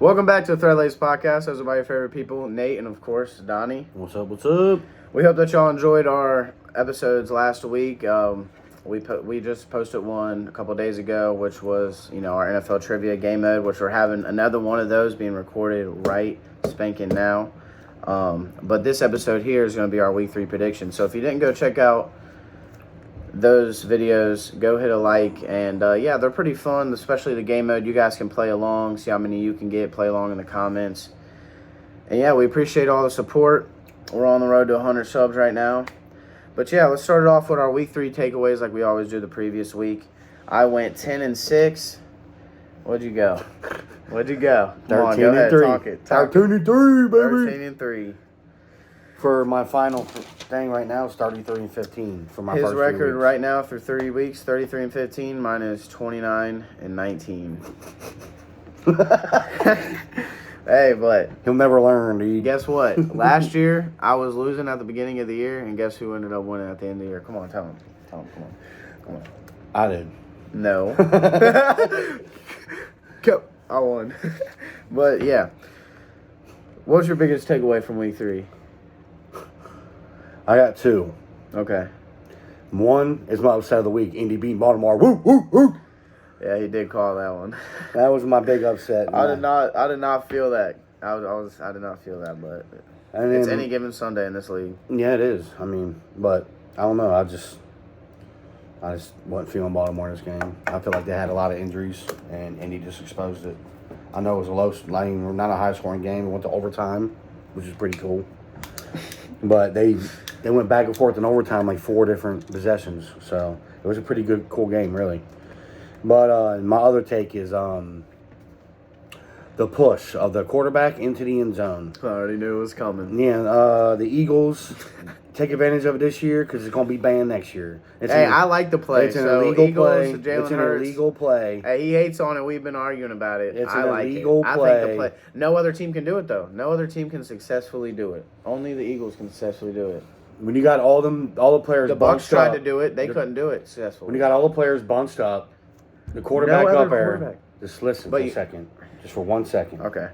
Welcome back to the Thread Lace Podcast. Those are my favorite people, Nate and, of course, Donnie. What's up, what's up? We hope that y'all enjoyed our episodes last week. We just posted one a couple days ago, which was, our NFL Trivia Game Mode, which we're having another one of those being recorded right spanking now. But this episode here is going to be our Week 3 prediction. So if you didn't go check out those videos, go hit a like, and they're pretty fun, especially the game mode. You guys can play along, see how many you can get, play along in the comments. And we appreciate all the support. We're on the road to 100 subs right now. But let's start it off with our Week 3 takeaways like we always do the previous week. I went 10-6. What'd you go? Come on, go ahead, talk it. 13-3, baby. 13-3. For my final thing right now, it's 33-15 for my His first record 3 weeks. right now through 30 weeks, 33-15. Mine is 29-19. Hey, but He'll never learn, dude. guess what? Last year, I was losing at the beginning of the year, and guess who ended up winning at the end of the year? Come on, tell him. Come on. I did. No. I won. But, what's your biggest takeaway from Week 3? I got 2. Okay. One is my upset of the week. Indy beating Baltimore. Woo, woo, woo. Yeah, he did call that one. That was my big upset. I did not feel that. I did not feel that, but And then, it's any given Sunday in this league. Yeah, it is. But I don't know. I just wasn't feeling Baltimore in this game. I feel like they had a lot of injuries, and Indy just exposed it. I know it was not a high-scoring game. It went to overtime, which is pretty cool. But they went back and forth in overtime, like 4 different possessions. So it was a pretty good, cool game, really. But my other take is the push of the quarterback into the end zone. I already knew it was coming. Yeah, the Eagles take advantage of it this year because it's going to be banned next year. I like the play. It's an so illegal Eagles, play. Jalen It's an Hurts. illegal play. Hey, he hates on it. We've been arguing about it. It's I an like illegal it. I play. think the play. No other team can do it though. No other team can successfully do it. Only the Eagles can successfully do it. When you got all the players The Bucs bunched tried up, to do it. They couldn't do it successfully. when you got all the players bunched up, the quarterback No other up there. quarterback. Just listen But for a second. Just for 1 second. Okay.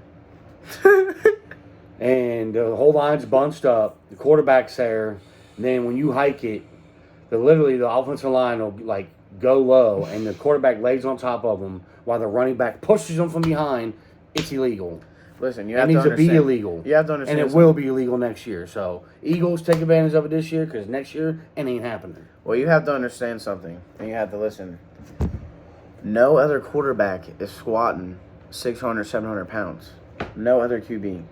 And the whole line's bunched up. The quarterback's there. And then when you hike it, the offensive line will go low, and the quarterback lays on top of them while the running back pushes them from behind. It's illegal. Listen, you It have needs to to understand. be illegal. You have to understand. And it will be illegal next year. So Eagles take advantage of it this year because next year it ain't happening. Well, you have to understand something, and you have to listen. No other quarterback is squatting 600, 700 pounds. No other QB.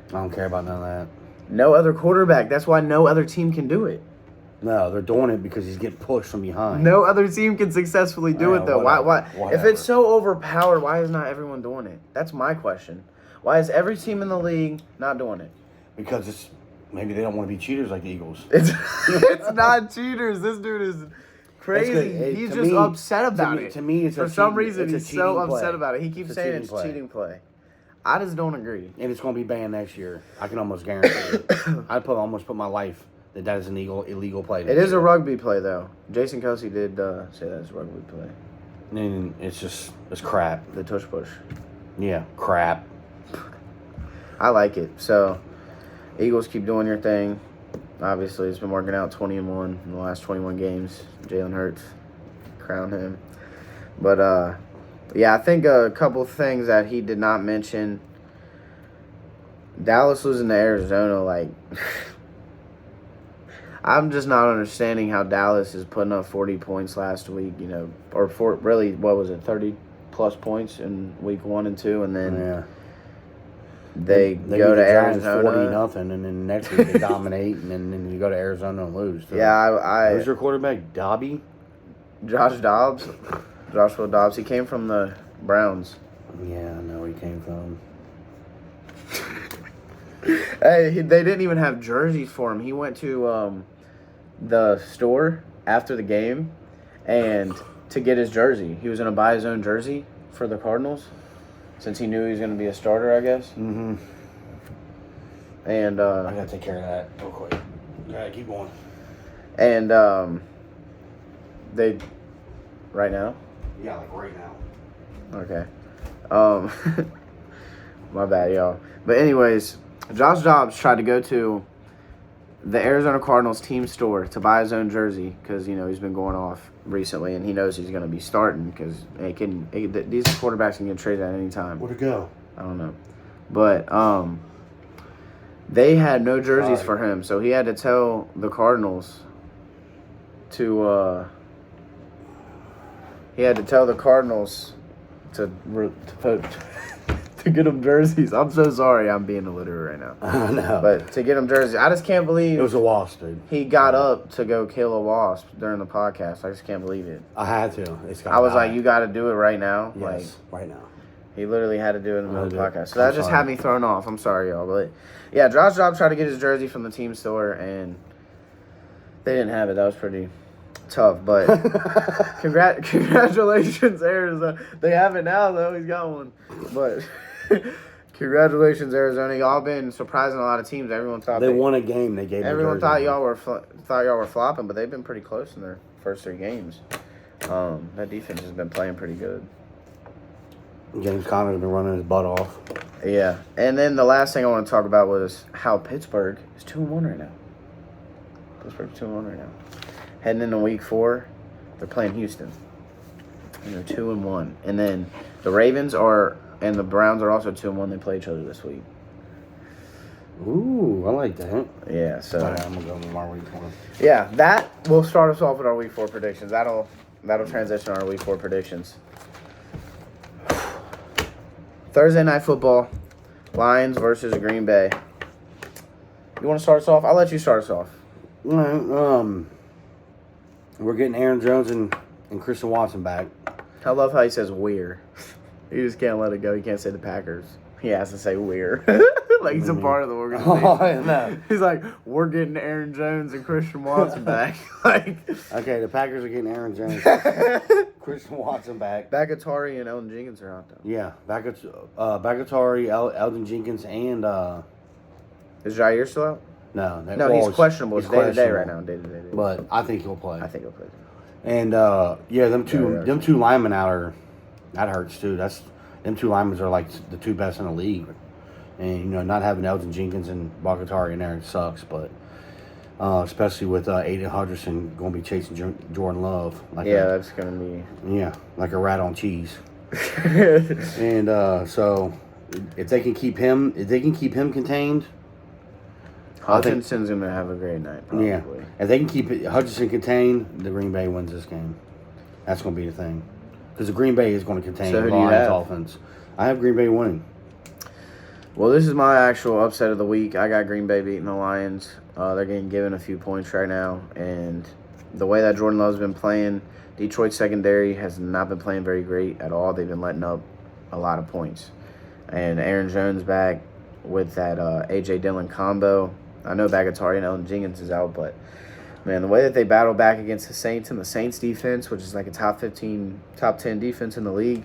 I don't care about none of that. No other quarterback. That's why no other team can do it. No, they're doing it because he's getting pushed from behind. No other team can successfully do it, though. Why? If whatever. it's so overpowered, why is not everyone doing it? That's my question. Why is every team in the league not doing it? Because maybe they don't want to be cheaters like the Eagles. It's not cheaters. This dude is crazy. He's just upset about it. To me, it's for some reason he's so upset about it. He keeps saying it's cheating play. I just don't agree. And it's going to be banned next year. I can almost guarantee it. I'd almost put my life that is an illegal play. It is a rugby play, though. Jason Kelsey did say that's a rugby play. And it's crap. The tush push. Yeah, crap. I like it. So, Eagles keep doing your thing. Obviously, it's been working out 20-1 in the last 21 games. Jalen Hurts, crown him. But, I think a couple things that he did not mention. Dallas losing to Arizona, I'm just not understanding how Dallas is putting up 40 points last week, or 30-plus points in week 1 and 2, and then they go to Arizona 40-0, and then next week they dominate, and then you go to Arizona and lose. So who's your quarterback? Dobby? Joshua Dobbs. He came from the Browns. Yeah, I know where he came from. Hey, they didn't even have jerseys for him. He went to the store after the game, and to get his jersey, he was going to buy his own jersey for the Cardinals, since he knew he was going to be a starter, I guess. Mm-hmm. And I got to take care of that real quick. All right, keep going. And they right now. Yeah, like right now. Okay. My bad, y'all. But anyways, Josh Dobbs tried to go to the Arizona Cardinals team store to buy his own jersey because, he's been going off recently and he knows he's going to be starting because these quarterbacks can get traded at any time. Where'd it go? I don't know. But they had no jerseys for him, so he had to tell the Cardinals to to get him jerseys. I'm so sorry I'm being illiterate right now. I know. But to get him jerseys, I just can't believe It was a wasp, dude. he got up to go kill a wasp during the podcast. I just can't believe it. I had to. I was like, you got to do it right now. Yes, right now. He literally had to do it in the middle of the podcast. So I'm that just sorry. had me thrown off. I'm sorry, y'all. But, yeah, Josh Dobbs tried to get his jersey from the team store, and they didn't have it. That was pretty tough. But congratulations, Arizona. They have it now, though. He's got one. But congratulations, Arizona. Y'all been surprising a lot of teams. Everyone thought They won a game. They gave. Everyone thought y'all were flopping, but they've been pretty close in their first 3 games. That defense has been playing pretty good. James Conner's been running his butt off. Yeah, and then the last thing I want to talk about was how Pittsburgh is 2-1 right now. Pittsburgh's 2-1 right now. Heading into week 4, they're playing Houston, and they're 2-1. And then the Ravens and the Browns are also 2-1. They play each other this week. Ooh, I like that. Yeah, so Sorry, I'm gonna go with my week 1. yeah, that will start us off with our week 4 predictions. That'll transition our week 4 predictions. Thursday Night Football, Lions versus Green Bay. You want to start us off? I'll let you start us off. All right, we're getting Aaron Jones and Christian Watson back. I love how he says "we're." He just can't let it go. He can't say the Packers. He has to say "we're." Like he's a part of the organization. Oh, I know. He's like, we're getting Aaron Jones and Christian Watson back. Like, Okay, the Packers are getting Aaron Jones, Christian Watson back. Bagatari and Elton Jenkins are out though. Yeah, Bagatari, Eldon Jenkins, and Is Jair still out? no, He's questionable. It's day to day right now. Day to day. But I think he'll play. I think he'll play. And them two Yeah. linemen out are that hurts too. Them 2 linemen are like the 2 best in the league. And not having Elton Jenkins and Bagatari in there sucks, but especially with Aiden Hutchinson going to be chasing Jordan Love. That's gonna be. Like a rat on cheese. And so if they can keep him contained, Hutchinson's gonna have a great night. Probably. yeah. If they can keep Hutchinson contained, the Green Bay wins this game. That's going to be the thing, because the Green Bay is going to contain So who the do you Lions' have? offense. I have Green Bay winning. Well, this is my actual upset of the week. I got Green Bay beating the Lions. They're getting given a few points right now, and the way that Jordan Love's been playing, Detroit's secondary has not been playing very great at all. They've been letting up a lot of points. And Aaron Jones back with that A.J. Dillon combo. I know Bagatari and Elton Jenkins is out, but, man, the way that they battle back against the Saints and the Saints defense, which is like a top 10 defense in the league,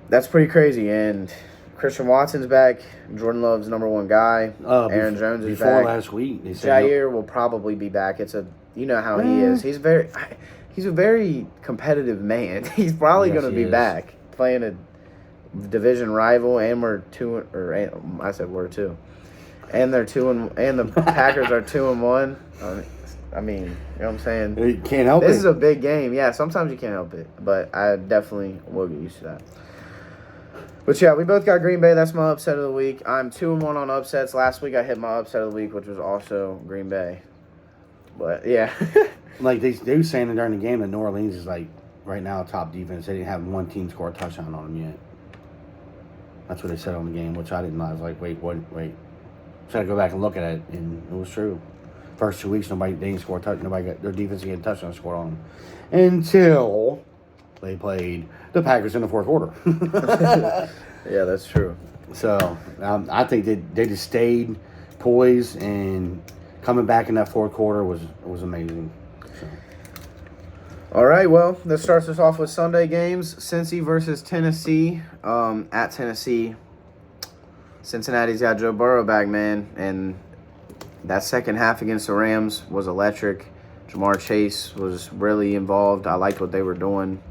that's pretty crazy. And Christian Watson's back. Jordan Love's number 1 guy. Aaron Jones is before back. last week, they said Jair will probably be back. You know how he is. He's a very competitive man. He's probably Yes, going to he be is. back playing a division rival, and we're 2. I said we're 2, and they're 2 and the Packers are 2-1. I mean, you know what I'm saying? You can't help This it. is a big game. Yeah, sometimes you can't help it, but I definitely will get used to that. But yeah, we both got Green Bay. That's my upset of the week. I'm 2-1 on upsets. Last week I hit my upset of the week, which was also Green Bay. But yeah, Like they were saying during the game that New Orleans is like right now top defense. They didn't have one team score a touchdown on them yet. That's what they said on the game, which I didn't know. I was like, wait. So I go back and look at it, and it was true. First 2 weeks, they didn't score a touchdown. Nobody got their defense getting a touchdown scored on them until they played the Packers in the fourth quarter. yeah, that's true. So I think they just stayed poised, and coming back in that fourth quarter was amazing. So. All right, well, this starts us off with Sunday games. Cincy versus Tennessee. At Tennessee, Cincinnati's got Joe Burrow back, man, and that second half against the Rams was electric. Jamar Chase was really involved. I liked what they were doing.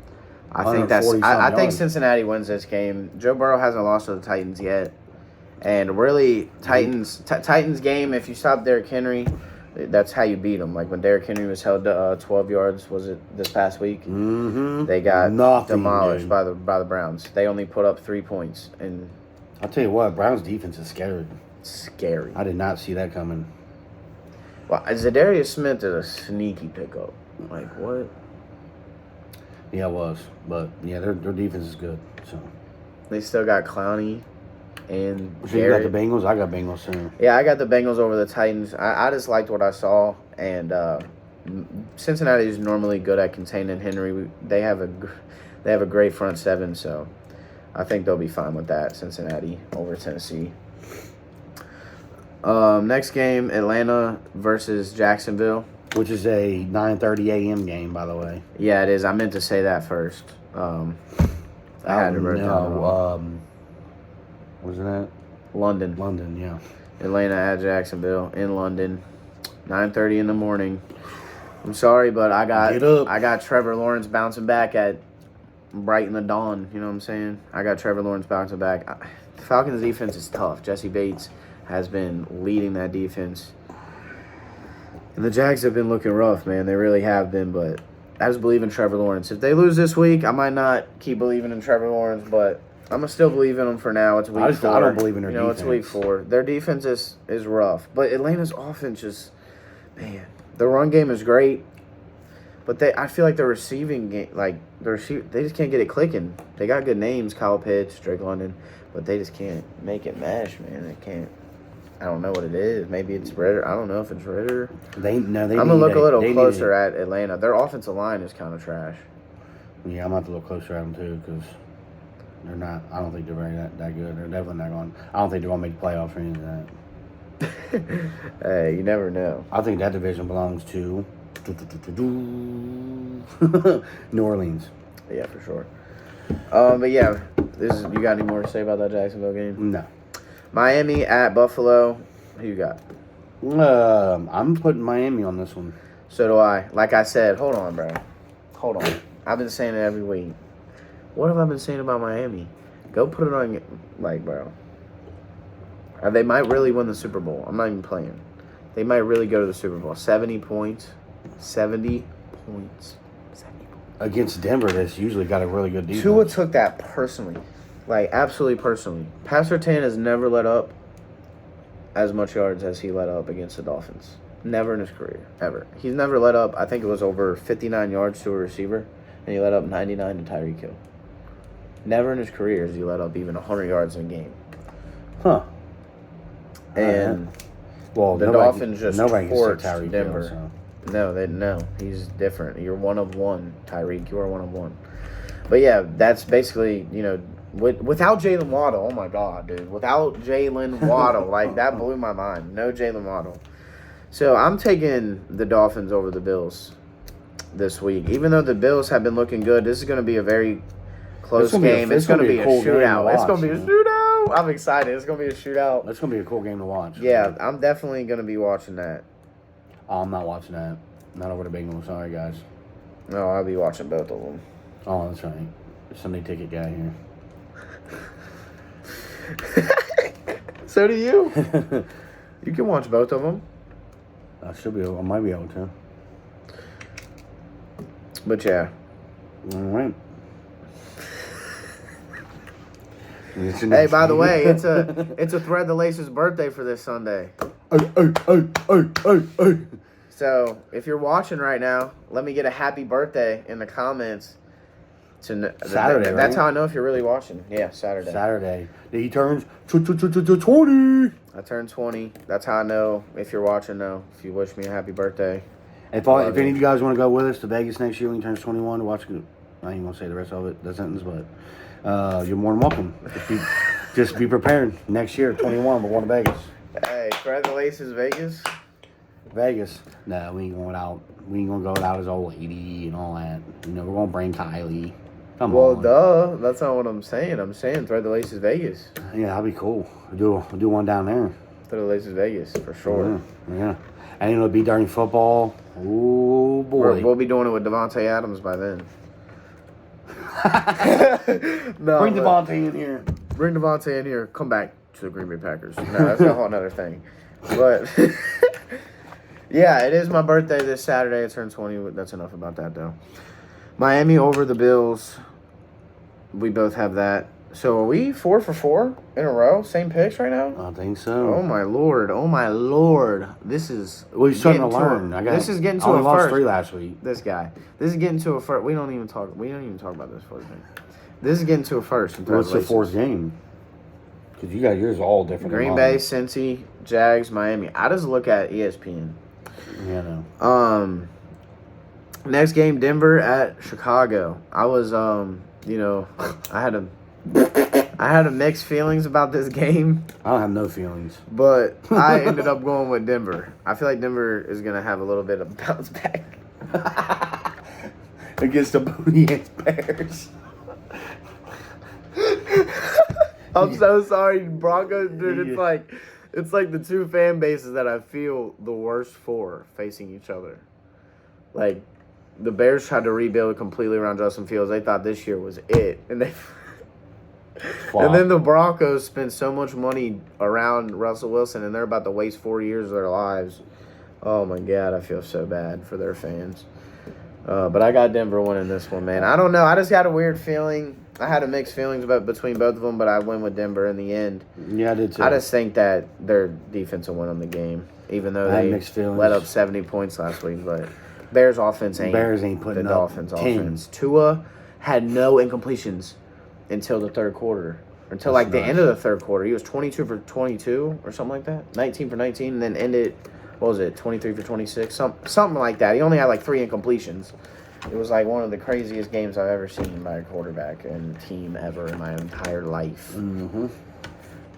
I think 140-some I think yards. Cincinnati wins this game. Joe Burrow hasn't lost to the Titans yet. And really, Titans game, if you stop Derrick Henry, that's how you beat them. Like when Derrick Henry was held to 12 yards, was it this past week? Mm-hmm. They got demolished dude. by the Browns. They only put up 3 points. And I'll tell you what, Browns defense is scary. Scary. I did not see that coming. Well, Zadarius Smith is a sneaky pickup. Like, what? Yeah, it was. But, yeah, their defense is good. So They still got Clowney and you got Garrett. the Bengals? I got Bengals too. Yeah, I got the Bengals over the Titans. I just liked what I saw. And Cincinnati is normally good at containing Henry. They have a great front seven, so I think they'll be fine with that. Cincinnati over Tennessee. Next game, Atlanta versus Jacksonville. Which is a 9:30 a.m. game, by the way. Yeah, it is. I meant to say that first. I had to write down. What was that? London. London, yeah. Atlanta at Jacksonville in London. 9:30 in the morning. I'm sorry, but Get up. I got Trevor Lawrence bouncing back at bright in the dawn. You know what I'm saying? I got Trevor Lawrence bouncing back. The Falcons' defense is tough. Jesse Bates has been leading that defense. And the Jags have been looking rough, man. They really have been, but I just believe in Trevor Lawrence. If they lose this week, I might not keep believing in Trevor Lawrence, but I'm going to still believe in them for now. It's week 4. I don't believe in their defense. It's week 4. Their defense is rough. But Atlanta's offense just, man, the run game is great. But I feel like the receiving game, they just can't get it clicking. They got good names, Kyle Pitts, Drake London, but they just can't make it mesh, man. They can't. I don't know what it is. Maybe it's Ritter. I don't know if it's Ritter. I'm gonna look a little closer at Atlanta. Their offensive line is kind of trash. Yeah, I'm gonna have to look closer at them too because they're not. I don't think they're very that good. They're definitely not going. I don't think they're gonna make the playoffs or any of that. Hey, you never know. I think that division belongs to New Orleans. Yeah, for sure. But yeah, you got any more to say about that Jacksonville game? No. Miami at Buffalo. Who you got? I'm putting Miami on this one. So do I. Like I said, hold on, bro. Hold on. I've been saying it every week. What have I been saying about Miami? Go put it on, bro. They might really win the Super Bowl. I'm not even playing. They might really go to the Super Bowl. 70 points. 70 points. 70 points. Against Denver, that's usually got a really good defense. Tua took that personally. Absolutely personally. Pat Surtain has never let up as much yards as he let up against the Dolphins. Never in his career. Ever. He's never let up, I think it was over 59 yards to a receiver, and he let up 99 to Tyreek Hill. Never in his career has he let up even 100 yards in a game. Huh. And well, the Dolphins just torched torched Denver. Hill, so. No, he's different. You're one of one, Tyreek. You are one of one. But yeah, that's basically, without Jalen Waddle, oh my God, dude. Without Jalen Waddle, that blew my mind. No Jalen Waddle. So I'm taking the Dolphins over the Bills this week. Even though the Bills have been looking good, this is going to be a very close game. It's going to be a shootout. It's going to be a shootout. I'm excited. It's going to be a shootout. It's going to be a cool game to watch. Yeah, I'm definitely going to be watching that. Oh, I'm not watching that. Not over the Bengals. Sorry, guys. No, I'll be watching both of them. Oh, that's right. Sunday ticket guy here. So do you. You can watch both of them. I might be able to. But yeah. All right. Hey, by the way, it's a Thread the Laces birthday for this Sunday. So if you're watching right now, let me get a happy birthday in the comments. Saturday, right? That's how I know if you're really watching. Yeah, Saturday. Saturday. He turns 20. I turned 20. That's how I know if you're watching though. If you wish me a happy birthday. If any of you guys want to go with us to Vegas next year when he turns 21 to watch, I ain't gonna say the rest of it, the sentence, but you're more than welcome. Just be prepared. Next year, 21, we're going to Vegas. Hey, Thread the Laces Vegas. Vegas. No, we ain't going out. We ain't gonna go without his old lady and all that. We're gonna bring Kylie. Come on. Well, duh. That's not what I'm saying. I'm saying Thread the Laces Vegas. Yeah, that'd be cool. We'll do one down there. Thread the Laces Vegas for sure. Yeah. And it'll be during football. Oh boy. We'll be doing it with Devontae Adams by then. Bring Devontae in here. Bring Devontae in here. Come back. to the Green Bay Packers. No, that's a whole other thing. But yeah, it is my birthday this Saturday. I turned 20. That's enough about that, though. Miami over the Bills. We both have that. So are we 4 for 4 in a row? Same picks right now? I think so. Oh my lord! Oh my lord! This is We're starting to getting learn. This is getting to I only a lost first. 3 last week. This guy. This is getting to a first. We don't even talk about this first thing. This is getting to a first. What's the 4th game? Because you got yours all different. Green Bay, Cincy, Jags, Miami. I just look at ESPN. Yeah, no. Next game, Denver at Chicago. I was I had a mixed feelings about this game, I don't have no feelings. but I ended up going with Denver. I feel like Denver is gonna have a little bit of bounce back Against the booty ass Bears. I'm so sorry, Broncos, dude. Yeah. It's like the two fan bases that I feel the worst for facing each other. Like, the Bears tried to rebuild completely around Justin Fields. They thought this year was it, and they. Wow. And then the Broncos spent so much money around Russell Wilson, and they're about to waste 4 years of their lives. Oh my God, I feel so bad for their fans. But I got Denver winning this one, man. I don't know. I just got a weird feeling. I had a mixed feelings between both of them, but I went with Denver in the end. Yeah, I did too. I just think that their defense will win them the game, even though I had they mixed feelings. let up 70 points last week. But Bears offense ain't putting the up Dolphins 10. offense. Tua had no incompletions until the third quarter. Until That's the nice. end of the third quarter. He was 22 for 22 or something like that. 19 for 19, and then ended, 23 for 26? Something like that. He only had 3 incompletions. It was one of the craziest games I've ever seen by a quarterback and team ever in my entire life. Mm-hmm.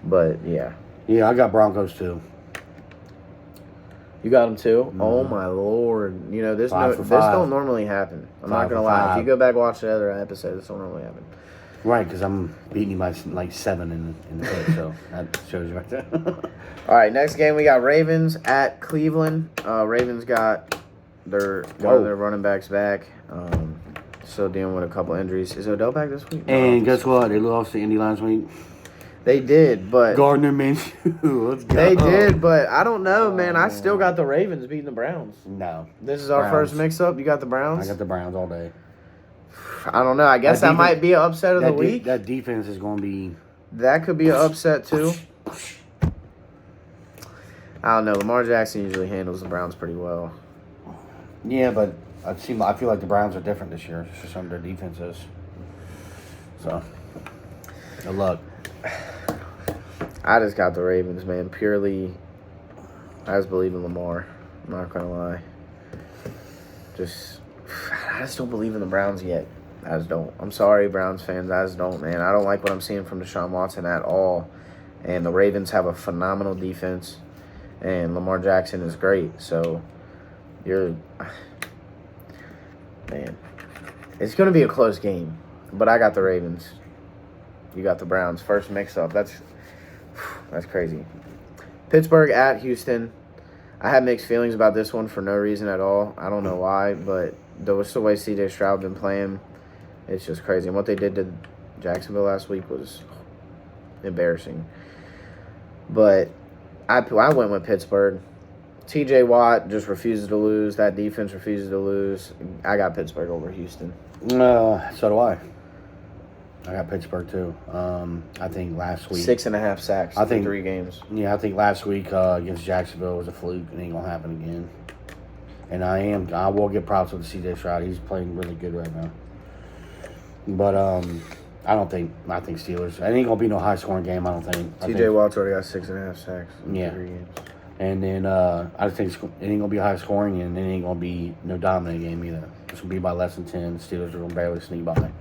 But, yeah. Yeah, I got Broncos too. You got them too? Mm-hmm. Oh, my Lord. This 5 for this 5. don't normally happen. I'm 5 not going to for lie. 5. If you go back and watch the other episode, this don't normally happen. Right, because I'm beating you by 7 in the pick, so that shows you right there. All right, next game we got Ravens at Cleveland. Ravens got one of their running backs back. Still dealing with a couple injuries. Is Odell back this week? And guess what? They lost to Indy last week. They did, but Gardner Minshew. Let's go. they did, but I don't know, man. I still got the Ravens beating the Browns. No. This is our Browns. first mix-up. You got the Browns? I got the Browns all day. I don't know. I guess that might be an upset of the week. That defense is going to be... That could be an upset, too. I don't know. Lamar Jackson usually handles the Browns pretty well. Yeah, but I feel like the Browns are different this year. It's just under their defenses. So, good luck. I just got the Ravens, man. Purely, I just believe in Lamar. I'm not going to lie. I just don't believe in the Browns yet. I just don't. I'm sorry, Browns fans. I just don't, man. I don't like what I'm seeing from Deshaun Watson at all. And the Ravens have a phenomenal defense. And Lamar Jackson is great. So, man. It's going to be a close game. But I got the Ravens. You got the Browns. First mix-up. That's crazy. Pittsburgh at Houston. I had mixed feelings about this one for no reason at all. I don't know why, but the way C.J. Stroud been playing, it's just crazy. And what they did to Jacksonville last week was embarrassing. But I went with Pittsburgh. T.J. Watt just refuses to lose. That defense refuses to lose. I got Pittsburgh over Houston. So do I. I got Pittsburgh too. I think last week 6.5 sacks. I think 3 games. Yeah, I think last week against Jacksonville was a fluke. It ain't gonna happen again. And I will give props to C.J. Stroud. He's playing really good right now. But I think Steelers. It ain't gonna be no high scoring game. I don't think. T.J. Watt's already got 6.5 sacks. Yeah. 3 games. And then I think it ain't gonna be high scoring, and it ain't gonna be no dominant game either. It's gonna be by less than 10. The Steelers are gonna barely sneak by.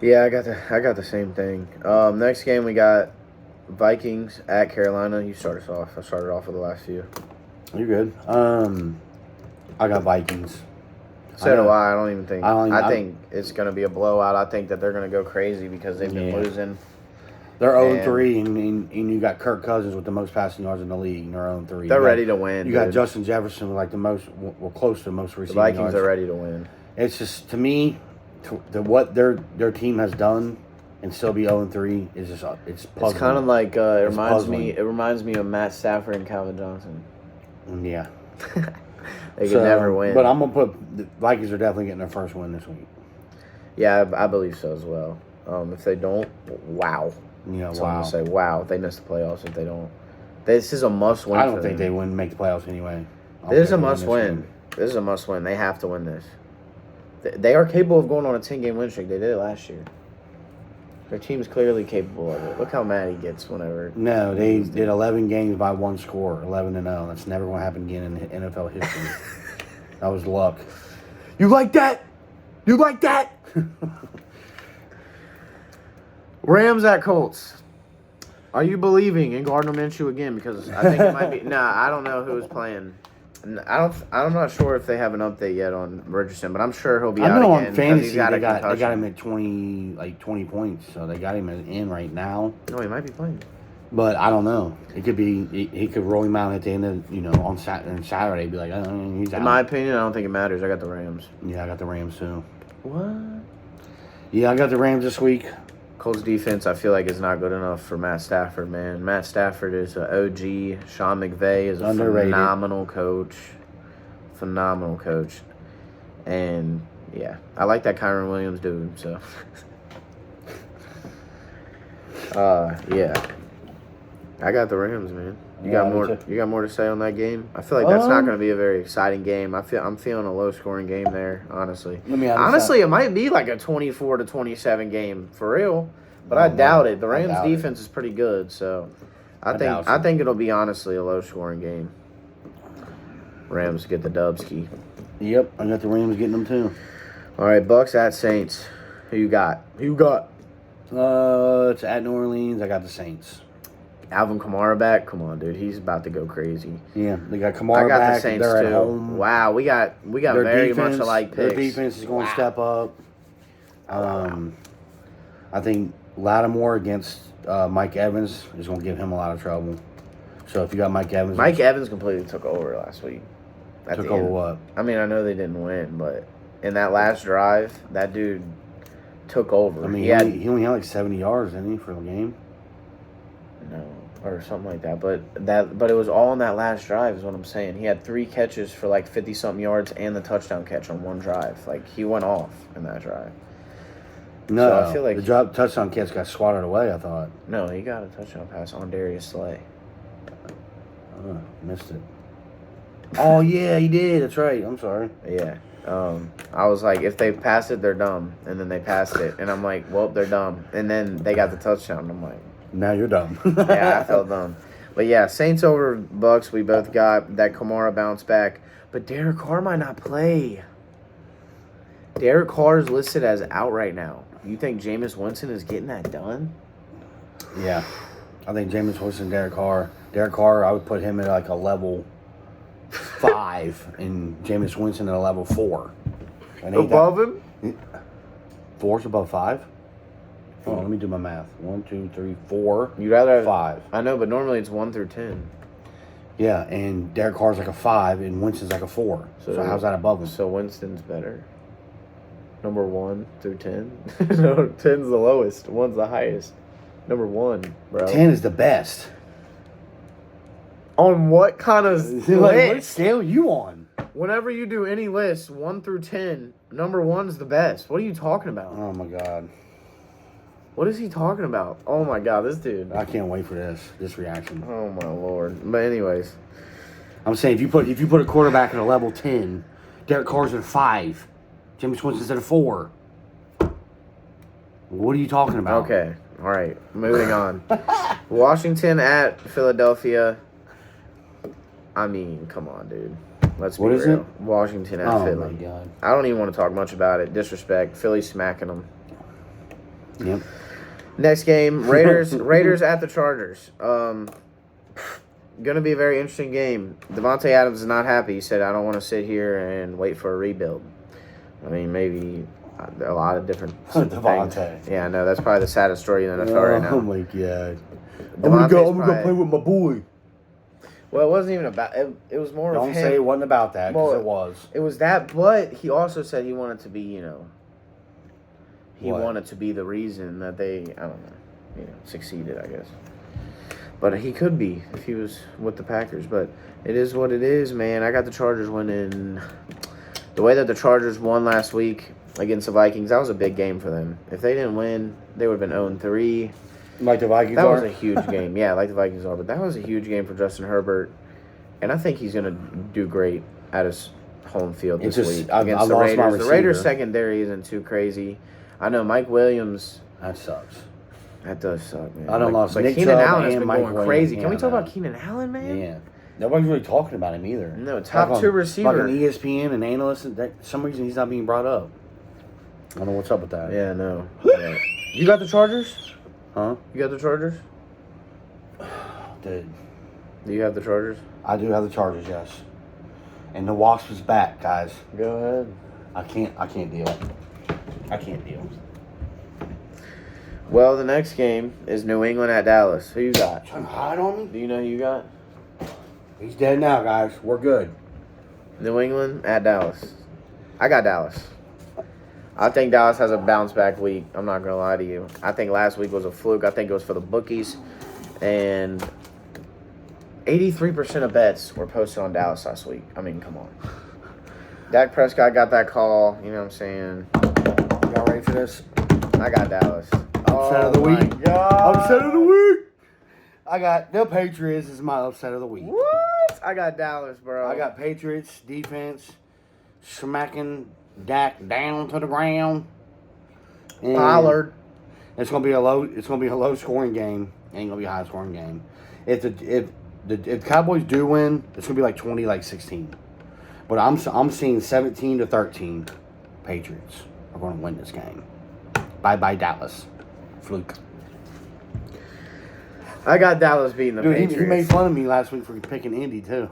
Yeah, I got the same thing. Next game we got Vikings at Carolina. You start us off. I started off with the last few. You're good. I got Vikings. So do I. I don't even think. I think it's going to be a blowout. I think that they're going to go crazy because they've been losing. They're 0-3, and you got Kirk Cousins with the most passing yards in the league, and they're 0-3. They're ready to win. You got Justin Jefferson with like the most, close to the most The receiving Vikings yards. are ready to win. It's just, to me, what their team has done and still be 0-3 is just it's puzzling. It's kind of like it It's reminds puzzling. me. It reminds me of Matt Stafford and Calvin Johnson. Yeah. They could never win. But I'm gonna put the Vikings are definitely getting their first win this week. Yeah, I believe so as well. If they don't, wow. Yeah, So I'm wow. gonna say, wow, they missed the playoffs if they don't. This is a must win. I don't think they wouldn't make the playoffs anyway. This is a must win. This is a must win. They have to win this. They are capable of going on a 10-game win streak. They did it last year. Their team's clearly capable of it. Look how mad he gets whenever. No, they did 11 games by one score, 11-0. That's never going to happen again in NFL history. That was luck. You like that? You like that? Rams at Colts. Are you believing in Gardner Minshew again? Because I think it might be. Nah, I don't know who's playing. I'm not sure if they have an update yet on Richardson, but I'm sure he'll be I out know again. on 'cause fantasy he's got a they got concussion. him at 20 points, so they got him in right now. No, he might be playing. But I don't know. It could be he could roll him out at the end of on Saturday. Be like, oh, he's out. In my opinion, I don't think it matters. I got the Rams. Yeah, I got the Rams too. What? Yeah, I got the Rams this week. Colts defense, I feel like, is not good enough for Matt Stafford, man. Matt Stafford is an OG. Sean McVay is a Underrated. phenomenal coach. Phenomenal coach. And, yeah, I like that Kyron Williams dude, so. Yeah. I got the Rams, man. You Yeah, got me more. too. You got more to say on that game? I feel like that's not going to be a very exciting game. I'm feeling a low scoring game there, honestly. Let me add this Honestly, it might be like a 24-27 game for real, but I No, doubt it. The I Rams doubt it. defense is pretty good, so I doubt think so. it'll be honestly a low scoring game. Rams get the Dubski. Yep, I got the Rams getting them too. All right, Bucks at Saints. Who you got? Who you got? It's at New Orleans. I got the Saints. Alvin Kamara back? Come on, dude. He's about to go crazy. Yeah, they got Kamara I got back. the Saints They're too. at home. Wow, we got Their very much alike Their picks. defense is going Wow. to step up. I think Lattimore against Mike Evans is going to give him a lot of trouble. So if you got Mike Evans, Mike Evans completely took over last week. At took the over end. what? I mean, I know they didn't win, but in that last drive, that dude took over. I mean, he only had like 70 yards, didn't he, for the game? No, or something like that. But it was all in that last drive, is what I'm saying. He had 3 catches for like 50-something yards and the touchdown catch on one drive. Like, he went off in that drive. No, So I feel like- the touchdown catch got swatted away, I thought. No, he got a touchdown pass on Darius Slay. Missed it. Oh, yeah, he did. That's right. I'm sorry. Yeah. I was like, if they pass it, they're dumb. And then they passed it. And I'm like, well, they're dumb. And then they got the touchdown. I'm like, Now you're dumb. yeah, I felt dumb. But yeah, Saints over Bucks. We both got that Kamara bounce back. But Derek Carr might not play. Derek Carr is listed as out right now. You think Jameis Winston is getting that done? Yeah. I think Jameis Winston, Derek Carr. Derek Carr, I would put him at like a level 5 and Jameis Winston at a level 4. And ain't Above him? 4's above 5? Hold on, let me do my math. 1, 2, 3, 4. You'd rather have 5. I know, but normally it's 1 through 10. Yeah, and Derek Carr's like a 5 and Winston's like a 4. So how's that above him? So Winston's better. Number 1 through 10. No, 10's the lowest. 1's the highest. Number 1, bro. 10 is the best. On what kind of Like, what list? scale you on? Whenever you do any list, 1 through 10, number 1's the best. What are you talking about? Oh my god. What is he talking about? Oh my god, this dude. I can't wait for this reaction. Oh my lord. But anyways, I'm saying if you put a quarterback at a level 10, Derek Carr's at a 5. Jameis Winston's at a 4. What are you talking about? okay. All right. Moving on. Washington at Philadelphia. I mean, come on, dude. Let's be What is real. it? Washington at Oh Philly. my god. I don't even want to talk much about it. Disrespect. Philly smacking them. Yep. Next game, Raiders at the Chargers. Gonna be a very interesting game. Devontae Adams is not happy. He said, "I don't want to sit here and wait for a rebuild." I mean, maybe a lot of different Devontae. things. Yeah, I know that's probably the saddest story in the NFL right now. Oh my god. I'm Devontae's gonna play probably- with my boy. Well, it wasn't even about it. It was more Don't of say it him. wasn't about that, because Well, it was. It was that, but he also said he wanted to be, he What? wanted to be the reason that they, I don't know, succeeded, I guess. But he could be if he was with the Packers. But it is what it is, man. I got the Chargers winning. The way that the Chargers won last week against the Vikings, that was a big game for them. If they didn't win, they would have been 0-3. Like the Vikings That are? was a huge game. Yeah, like the Vikings are. But that was a huge game for Justin Herbert. And I think he's going to do great at his home field this week against the Raiders. The Raiders secondary isn't too crazy. I know Mike Williams. That sucks. That does suck, man. I don't know. But Nick Keenan Chubb Allen has and been Mike going Williams. crazy. Can Yeah, we talk man. about Keenan Allen, man? Yeah. Nobody's really talking about him either. No, top two receiver. Fucking ESPN and analysts, for some reason he's not being brought up. I don't know what's up with that. Yeah, no. Yeah. You got the Chargers? Huh? You got the Chargers? Dude, Do you have the Chargers? I do have the Chargers, yes. And the Wasp is back, guys. Go ahead. I can't deal. I can't deal. Well, the next game is New England at Dallas. Who you got? Trying to hide on me? Do you know who you got? He's dead now, guys. We're good. New England at Dallas. I got Dallas. I think Dallas has a bounce back week. I'm not going to lie to you. I think last week was a fluke. I think it was for the bookies. And 83% of bets were posted on Dallas last week. I mean, come on. Dak Prescott got that call. You know what I'm saying? Y'all ready for this? I got Dallas. Upset of the my week. God. Upset of the week. I got the Patriots as my upset of the week. What? I got Dallas, bro. I got Patriots defense smacking Dak down to the ground. And Pollard. It's gonna be a low scoring game. Ain't gonna be a high scoring game. If the Cowboys do win, it's gonna be like 20-16. But I'm seeing 17-13. Patriots are gonna win this game. Bye Dallas. Fluke. I got Dallas beating the Dude, Patriots. he made fun of me last week for picking Indy too.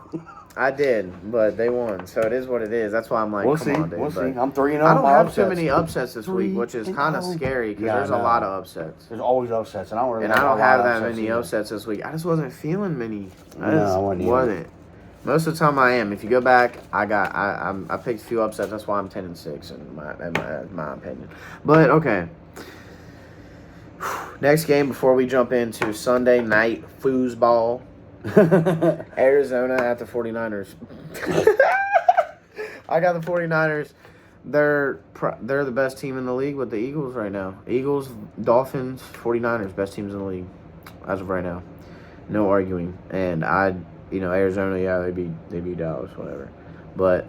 I did, but they won, so it is what it is. That's why I'm like, We'll come see. on, dude. We'll but see. I'm 3-0. I don't my have upsets. too many upsets this week, which is kind of 3-0. scary because Yeah, there's a I know. lot of upsets. There's always upsets, and I don't really And I have don't a lot have of that upsets many either. upsets this week. I just wasn't feeling many. No, I just I wasn't either. wasn't. Most of the time I am. If you go back, I picked a few upsets. That's why I'm 10-6 in my opinion. But okay. Next game before we jump into Sunday night foosball. Arizona at the 49ers. I got the 49ers. They're the best team in the league with the Eagles right now. Eagles, Dolphins, 49ers, best teams in the league as of right now. No arguing. And Arizona, yeah, they beat Dallas, whatever. But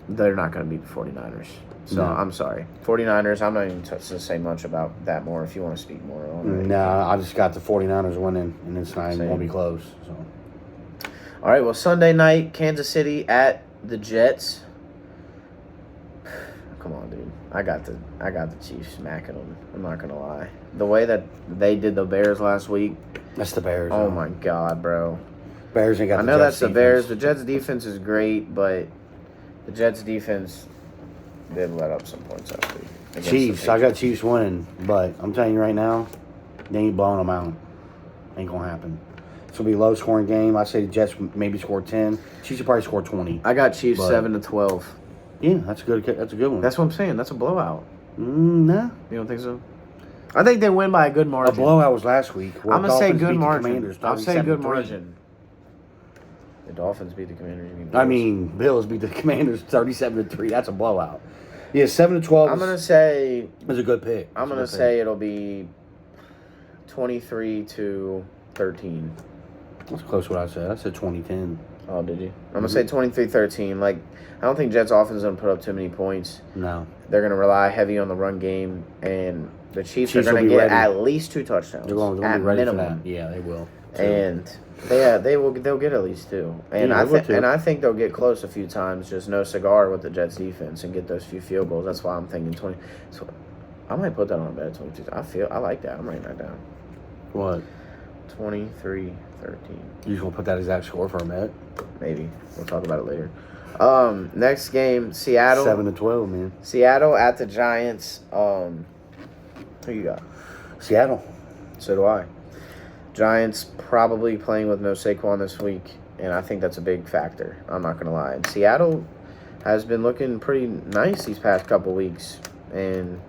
they're not going to beat the 49ers. So No. I'm sorry. 49ers, I'm not even to say much about that more if you want to speak more on it. No, I just got the 49ers winning, and it's not even going to be close. So. All right, well, Sunday night, Kansas City at the Jets. Come on, dude. I got the Chiefs smacking them. I'm not gonna lie. The way that they did the Bears last week. That's the Bears. Oh though. my God, bro. Bears ain't got. I the know Jets that's the defense. Bears. The Jets defense is great, but the Jets defense did let up some points last week. against the Chiefs. I got Patriots. Chiefs winning, but I'm telling you right now, they ain't blowing them out. Ain't gonna happen. It's gonna be a low scoring game. I say the Jets maybe score 10. Chiefs will probably score 20. I got Chiefs But- 7-12. Yeah, that's a good one. That's what I'm saying. That's a blowout. Nah. You don't think so? I think they win by a good A margin. blowout was last week. where I'm gonna say Dolphins good beat the margin. Commanders I'll say good 37-3. margin. The Dolphins beat the Commanders. You mean I Bills? mean, Bills beat the Commanders 37-3. That's a blowout. Yeah, 7-12. I'm gonna say is a good pick. I'm gonna say it'll be 23-13. That's close to what I said. I said 2010. Oh, did you? I'm gonna say 23-13. Like, I don't think Jets offense is gonna put up too many points. No. They're gonna rely heavy on the run game, and the Chiefs are Chiefs will gonna be get ready. at least 2 touchdowns. They're going to at be ready minimum. for that. Yeah, they will. And they'll get at least 2. And Yeah, they will too. I think they'll get close a few times. Just no cigar with the Jets defense and get those few field goals. That's why I'm thinking 20. So I might put that on a bet 22. I like that. I'm writing that down. What? 23-13. You just going to put that exact score for a bet? Maybe. We'll talk about it later. Next game, Seattle. 7-12, man. Seattle at the Giants. Who you got? Seattle. So do I. Giants probably playing with no Saquon this week, and I think that's a big factor. I'm not going to lie. And Seattle has been looking pretty nice these past couple weeks, and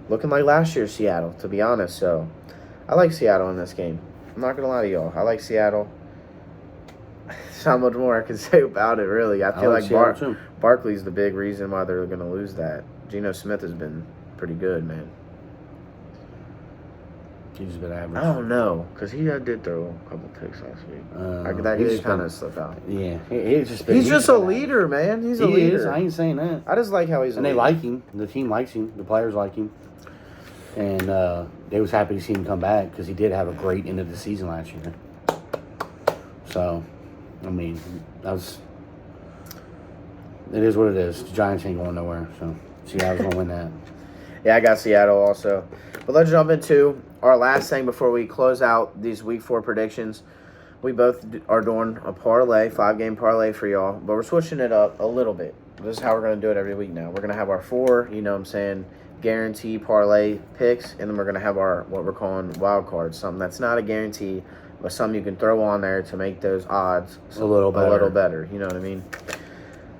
looking like last year's Seattle, to be honest. So I like Seattle in this game. I'm not gonna lie to y'all. I like Seattle. There's not much more I can say about it, really. I feel like Barkley's the big reason why they're gonna lose that. Geno Smith has been pretty good, man. He's been average. I don't know, because he did throw a couple picks last week. That did kind of slip out. Yeah. He's just a leader, man. He's a leader. Is. I ain't saying that. I just like how he's a leader. And they like him. The team likes him. The players like him. And they was happy to see him come back because he did have a great end of the season last year. So, I mean, it is what it is. The Giants ain't going nowhere. So, Seattle's going to win that. Yeah, I got Seattle also. But let's jump into our last thing before we close out these Week 4 predictions. We both are doing a parlay, 5-game parlay for y'all, but we're switching it up a little bit. This is how we're going to do it every week now. We're going to have our 4, guarantee parlay picks, and then we're going to have our what we're calling wild cards, something that's not a guarantee, but something you can throw on there to make those odds a little better. You know what I mean?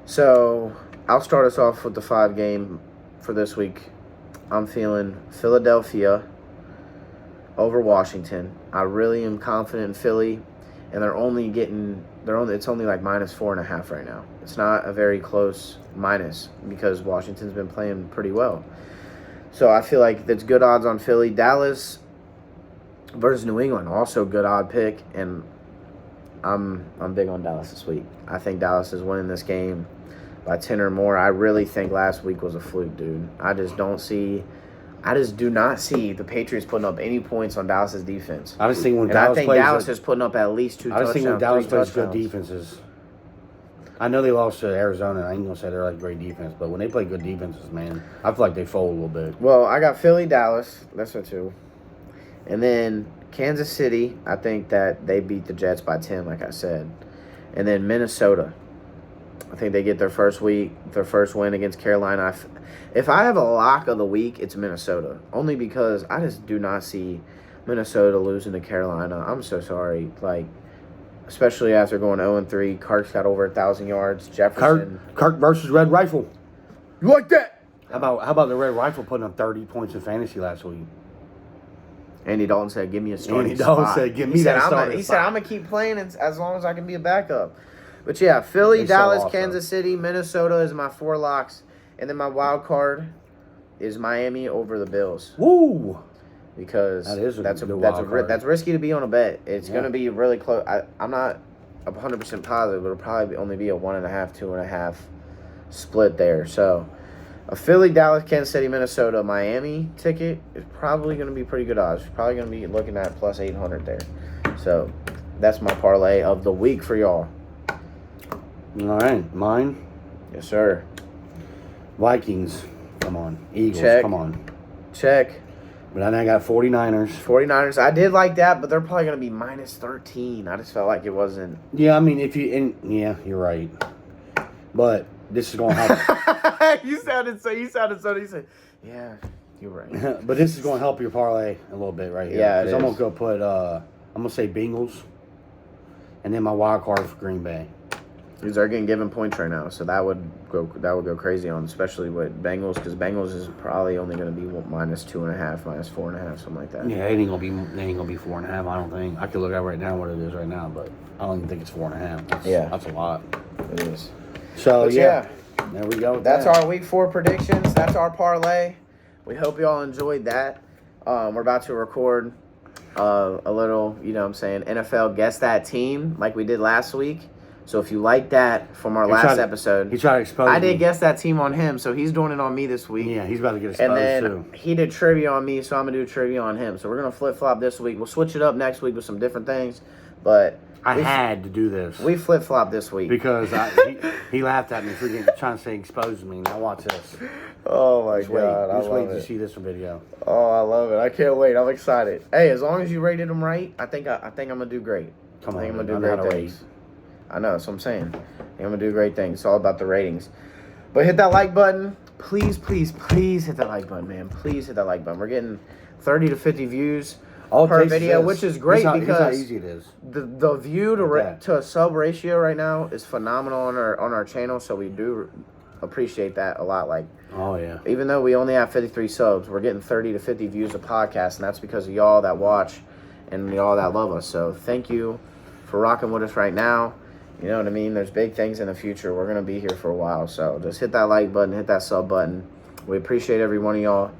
So I'll start us off with the 5-game for this week. I'm feeling Philadelphia over Washington. I really am confident in Philly, and it's only like -4.5 right now. It's not a very close minus because Washington's been playing pretty well. So I feel like that's good odds on Philly. Dallas versus New England, also good odd pick, and I'm big on Dallas this week. I think Dallas is winning this game by 10 or more. I really think last week was a fluke, dude. I just do not see the Patriots putting up any points on Dallas' defense. I just think when Dallas is putting up at least 2 touchdowns. I just think when Dallas plays good defenses. I know they lost to Arizona. I ain't going to say they're like great defense, but when they play good defenses, man, I feel like they fold a little bit. Well, I got Philly, Dallas. That's a 2. And then Kansas City, I think that they beat the Jets by 10, like I said. And then Minnesota. I think they get their first win against Carolina. If I have a lock of the week, it's Minnesota. Only because I just do not see Minnesota losing to Carolina. I'm so sorry. Especially after going 0-3. Kirk's got over 1,000 yards. Jefferson. Kirk versus Red Rifle. You like that? How about the Red Rifle putting up 30 points in fantasy last week? Andy Dalton said, give me a starting spot. Andy Dalton said, give me that starting spot. He said, I'm going to keep playing as long as I can be a backup. But yeah, Philly, Dallas, Kansas City, Minnesota is my 4 locks. And then my wild card is Miami over the Bills. Woo! Because that's risky to be on a bet. It's going to be really close. I'm not 100% positive, but it'll probably only be a 1.5, 2.5 split there. So a Philly, Dallas, Kansas City, Minnesota, Miami ticket is probably going to be pretty good odds. You're probably going to be looking at plus 800 there. So that's my parlay of the week for y'all. All right, mine. Yes, sir. Vikings, come on. Eagles, check. Come on. Check. But then I got 49ers. 49ers, I did like that, but they're probably going to be -13. I just felt like it wasn't. Yeah, I mean, you're right. But this is going to help. You sounded so. You said, yeah, you're right. But this is going to help your parlay a little bit right here. Yeah, because I'm going to go put, I'm going to say Bengals. And then my wild card for Green Bay. These are getting given points right now, so that would go crazy on, especially with Bengals, because Bengals is probably only going to be -2.5, -4.5, something like that. Yeah, it ain't gonna be 4.5. I don't think. I could look at right now what it is right now, but I don't even think it's 4.5. That's a lot. It is. So yeah, there we go. That's our Week 4 predictions. That's our parlay. We hope you all enjoyed that. We're about to record a little, NFL Guess That Team like we did last week. So if you like that from our last episode, he tried to expose I did guess that team on him, so he's doing it on me this week. Yeah, he's about to get exposed and then too. He did trivia on me, so I'm gonna do trivia on him. So we're gonna flip flop this week. We'll switch it up next week with some different things, but I had to do this. We flip flop this week because he laughed at me for trying to say expose me. Now watch this. Oh my god! Just wait to see this video. Oh, I love it! I can't wait. I'm excited. Hey, as long as you rated them right, I think I'm gonna do great. Come on, I'm gonna do great things. I know, that's what I'm saying. I'm going to do great things. It's all about the ratings. But hit that like button. Please, please, please hit that like button, man. Please hit that like button. We're getting 30 to 50 views per video, which is great because how easy it is. The view to sub ratio right now is phenomenal on our channel. So we do appreciate that a lot. Like, Oh, yeah. even though we only have 53 subs, we're getting 30 to 50 views a podcast, and that's because of y'all that watch and y'all that love us. So thank you for rocking with us right now. You know what I mean? There's big things in the future. We're going to be here for a while. So just hit that like button, hit that sub button. We appreciate every one of y'all.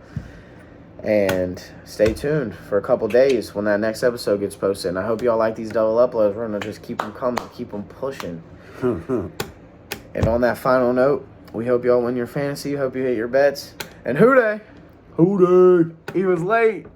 And stay tuned for a couple days when that next episode gets posted. And I hope y'all like these double uploads. We're going to just keep them coming, keep them pushing. And on that final note, we hope y'all win your fantasy. Hope you hit your bets. And Hoo-day! Hoo-day! He was late.